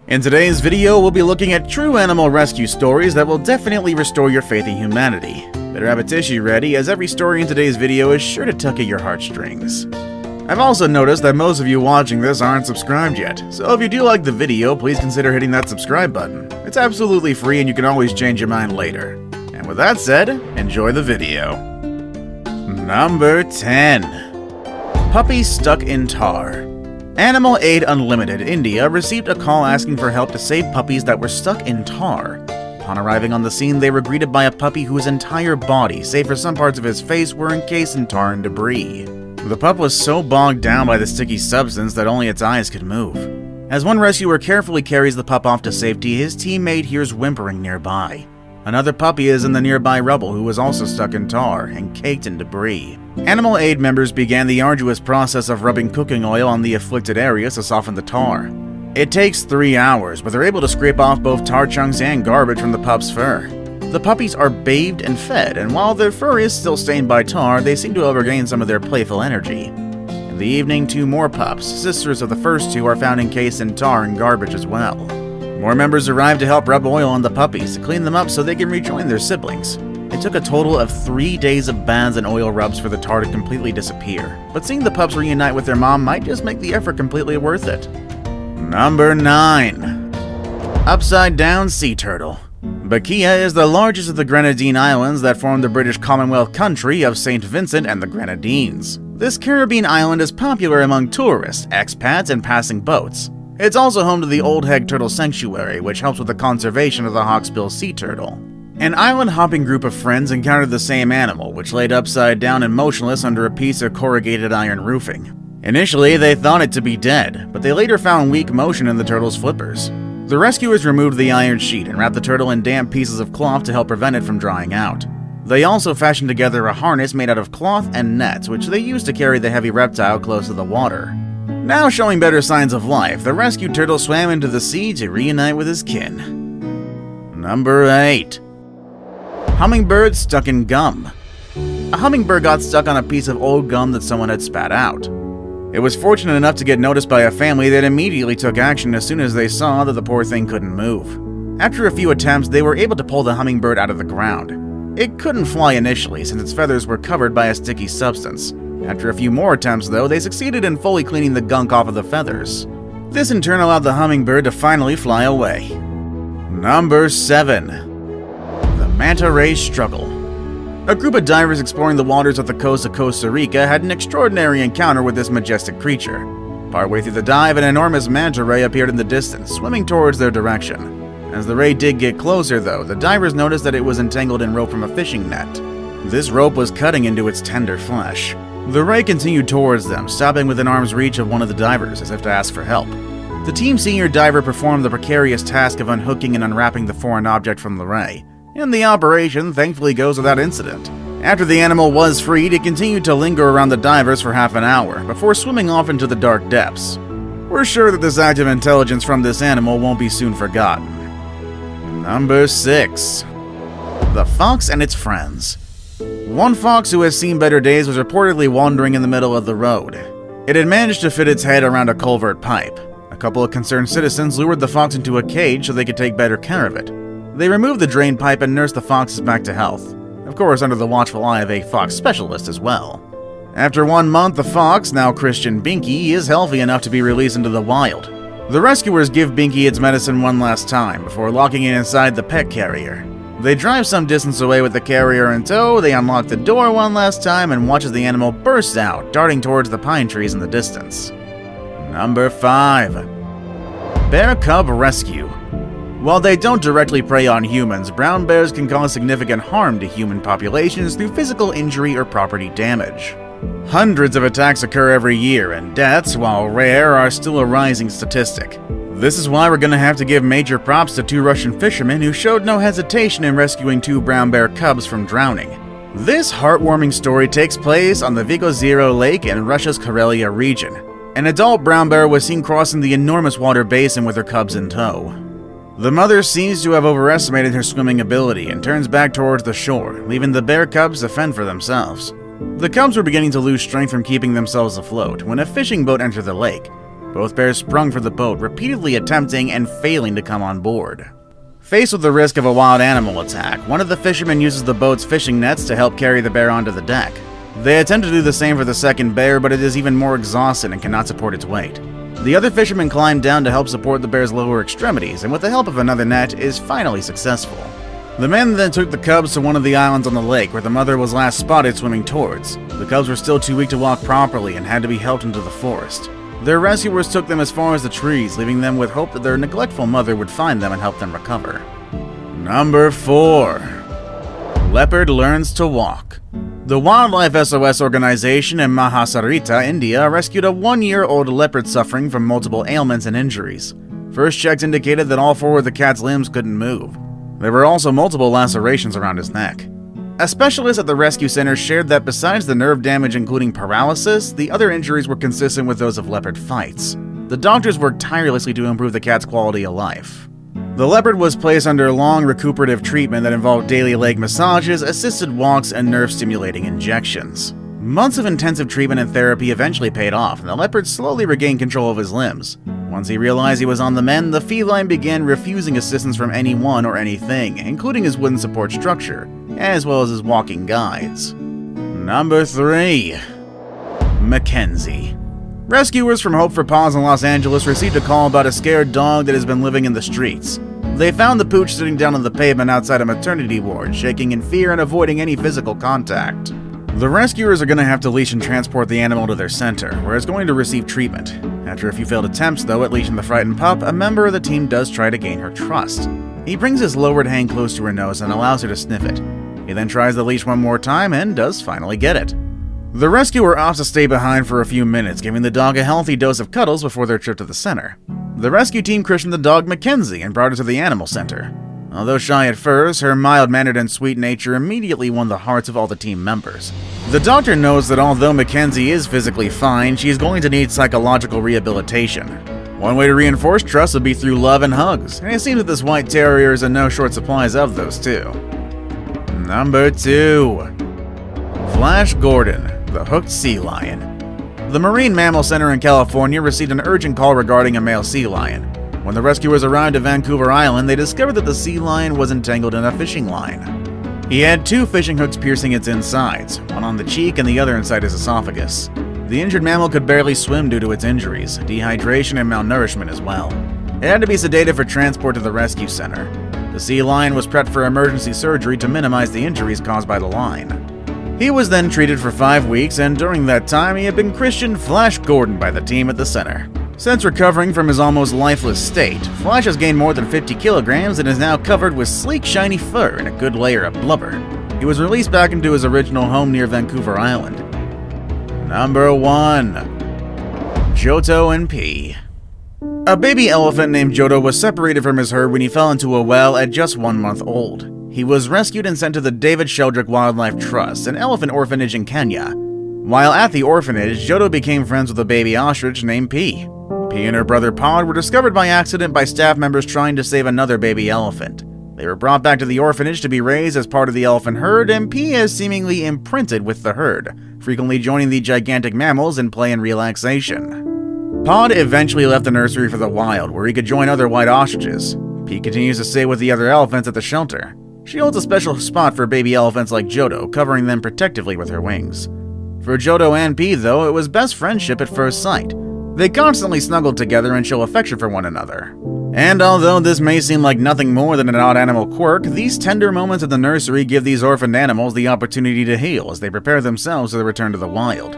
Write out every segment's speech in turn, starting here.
In today's video, we'll be looking at true animal rescue stories that will definitely restore your faith in humanity. Better have a tissue ready, as every story in today's video is sure to tug at your heartstrings. I've also noticed that most of you watching this aren't subscribed yet, so if you do like the video, please consider hitting that subscribe button. It's absolutely free and you can always change your mind later. And with that said, enjoy the video. Number 10. Puppies stuck in tar. Animal Aid Unlimited India received a call asking for help to save puppies that were stuck in tar. Upon arriving on the scene, they were greeted by a puppy whose entire body, save for some parts of his face, were encased in tar and debris. The pup was so bogged down by the sticky substance that only its eyes could move. As one rescuer carefully carries the pup off to safety, his teammate hears whimpering nearby. Another puppy is in the nearby rubble who was also stuck in tar and caked in debris. Animal Aid members began the arduous process of rubbing cooking oil on the afflicted areas to soften the tar. It takes 3 hours, but they're able to scrape off both tar chunks and garbage from the pup's fur. The puppies are bathed and fed, and while their fur is still stained by tar, they seem to have regained some of their playful energy. In the evening, 2 more pups, sisters of the first 2, are found encased in tar and garbage as well. More members arrive to help rub oil on the puppies to clean them up so they can rejoin their siblings. It took a total of 3 days of baths and oil rubs for the tar to completely disappear, but seeing the pups reunite with their mom might just make the effort completely worth it. Number 9. Upside Down Sea Turtle. Bakia is the largest of the Grenadine Islands that form the British Commonwealth country of St. Vincent and the Grenadines. This Caribbean island is popular among tourists, expats, and passing boats. It's also home to the Old Heg Turtle Sanctuary, which helps with the conservation of the hawksbill sea turtle. An island-hopping group of friends encountered the same animal, which laid upside down and motionless under a piece of corrugated iron roofing. Initially, they thought it to be dead, but they later found weak motion in the turtle's flippers. The rescuers removed the iron sheet and wrapped the turtle in damp pieces of cloth to help prevent it from drying out. They also fashioned together a harness made out of cloth and nets, which they used to carry the heavy reptile close to the water. Now showing better signs of life, the rescued turtle swam into the sea to reunite with his kin. Number 8. Hummingbird stuck in gum. A hummingbird got stuck on a piece of old gum that someone had spat out. It was fortunate enough to get noticed by a family that immediately took action as soon as they saw that the poor thing couldn't move. After a few attempts, they were able to pull the hummingbird out of the ground. It couldn't fly initially since its feathers were covered by a sticky substance. After a few more attempts, though, they succeeded in fully cleaning the gunk off of the feathers. This in turn allowed the hummingbird to finally fly away. Number 7. The Manta Ray Struggle. A group of divers exploring the waters off the coast of Costa Rica had an extraordinary encounter with this majestic creature. Partway through the dive, an enormous manta ray appeared in the distance, swimming towards their direction. As the ray did get closer, though, the divers noticed that it was entangled in rope from a fishing net. This rope was cutting into its tender flesh. The ray continued towards them, stopping within arm's reach of one of the divers, as if to ask for help. The team senior diver performed the precarious task of unhooking and unwrapping the foreign object from the ray, and the operation thankfully goes without incident. After the animal was freed, it continued to linger around the divers for half an hour, before swimming off into the dark depths. We're sure that this act of intelligence from this animal won't be soon forgotten. Number 6. The Fox and Its Friends. One fox who has seen better days was reportedly wandering in the middle of the road. It had managed to fit its head around a culvert pipe. A couple of concerned citizens lured the fox into a cage so they could take better care of it. They removed the drain pipe and nursed the foxes back to health, of course under the watchful eye of a fox specialist as well. After 1 month, the fox, now Christian Binky, is healthy enough to be released into the wild. The rescuers give Binky its medicine one last time before locking it inside the pet carrier. They drive some distance away with the carrier in tow, they unlock the door one last time and watch as the animal bursts out, darting towards the pine trees in the distance. Number 5. Bear Cub Rescue. While they don't directly prey on humans, brown bears can cause significant harm to human populations through physical injury or property damage. Hundreds of attacks occur every year, and deaths, while rare, are still a rising statistic. This is why we're gonna have to give major props to 2 Russian fishermen who showed no hesitation in rescuing 2 brown bear cubs from drowning. This heartwarming story takes place on the Vigozero Lake in Russia's Karelia region. An adult brown bear was seen crossing the enormous water basin with her cubs in tow. The mother seems to have overestimated her swimming ability and turns back towards the shore, leaving the bear cubs to fend for themselves. The cubs were beginning to lose strength from keeping themselves afloat when a fishing boat entered the lake. Both bears sprung for the boat, repeatedly attempting and failing to come on board. Faced with the risk of a wild animal attack, one of the fishermen uses the boat's fishing nets to help carry the bear onto the deck. They attempt to do the same for the second bear, but it is even more exhausted and cannot support its weight. The other fisherman climbed down to help support the bear's lower extremities, and with the help of another net, is finally successful. The men then took the cubs to one of the islands on the lake where the mother was last spotted swimming towards. The cubs were still too weak to walk properly and had to be helped into the forest. Their rescuers took them as far as the trees, leaving them with hope that their neglectful mother would find them and help them recover. Number 4. Leopard learns to walk. The Wildlife SOS organization in Mahasarita, India, rescued a 1-year-old leopard suffering from multiple ailments and injuries. First checks indicated that all 4 of the cat's limbs couldn't move. There were also multiple lacerations around his neck. A specialist at the rescue center shared that besides the nerve damage including paralysis, the other injuries were consistent with those of leopard fights. The doctors worked tirelessly to improve the cat's quality of life. The leopard was placed under long recuperative treatment that involved daily leg massages, assisted walks, and nerve-stimulating injections. Months of intensive treatment and therapy eventually paid off, and the leopard slowly regained control of his limbs. Once he realized he was on the mend, the feline began refusing assistance from anyone or anything, including his wooden support structure, as well as his walking guides. Number 3. Mackenzie. Rescuers from Hope for Paws in Los Angeles received a call about a scared dog that has been living in the streets. They found the pooch sitting down on the pavement outside a maternity ward, shaking in fear and avoiding any physical contact. The rescuers are going to have to leash and transport the animal to their center, where it's going to receive treatment. After a few failed attempts, though, at leashing the frightened pup, a member of the team does try to gain her trust. He brings his lowered hand close to her nose and allows her to sniff it. He then tries the leash one more time and does finally get it. The rescuer opts to stay behind for a few minutes, giving the dog a healthy dose of cuddles before their trip to the center. The rescue team christened the dog Mackenzie and brought her to the animal center. Although shy at first, her mild-mannered and sweet nature immediately won the hearts of all the team members. The doctor knows that although Mackenzie is physically fine, she is going to need psychological rehabilitation. One way to reinforce trust would be through love and hugs, and it seems that this white terrier is in no short supplies of those too. Number 2. Flash Gordon, the hooked sea lion. The Marine Mammal Center in California received an urgent call regarding a male sea lion. When the rescuers arrived at Vancouver Island, they discovered that the sea lion was entangled in a fishing line. He had 2 fishing hooks piercing its insides, one on the cheek and the other inside his esophagus. The injured mammal could barely swim due to its injuries, dehydration, and malnourishment as well. It had to be sedated for transport to the rescue center. The sea lion was prepped for emergency surgery to minimize the injuries caused by the line. He was then treated for 5 weeks, and during that time he had been christened Flash Gordon by the team at the center. Since recovering from his almost lifeless state, Flash has gained more than 50 kilograms and is now covered with sleek, shiny fur and a good layer of blubber. He was released back into his original home near Vancouver Island. Number 1. Joto and P. A baby elephant named Joto was separated from his herd when he fell into a well at just 1 month old. He was rescued and sent to the David Sheldrick Wildlife Trust, an elephant orphanage in Kenya. While at the orphanage, Joto became friends with a baby ostrich named P. P and her brother Pod were discovered by accident by staff members trying to save another baby elephant. They were brought back to the orphanage to be raised as part of the elephant herd, and P has seemingly imprinted with the herd, frequently joining the gigantic mammals in play and relaxation. Pod eventually left the nursery for the wild, where he could join other white ostriches. P continues to stay with the other elephants at the shelter. She holds a special spot for baby elephants like Joto, covering them protectively with her wings. For Joto and P, though, it was best friendship at first sight. They constantly snuggled together and show affection for one another. And although this may seem like nothing more than an odd animal quirk, these tender moments at the nursery give these orphaned animals the opportunity to heal as they prepare themselves for the return to the wild.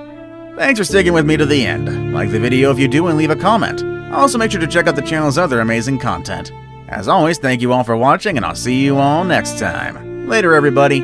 Thanks for sticking with me to the end. Like the video if you do and leave a comment. Also make sure to check out the channel's other amazing content. As always, thank you all for watching, and I'll see you all next time. Later, everybody.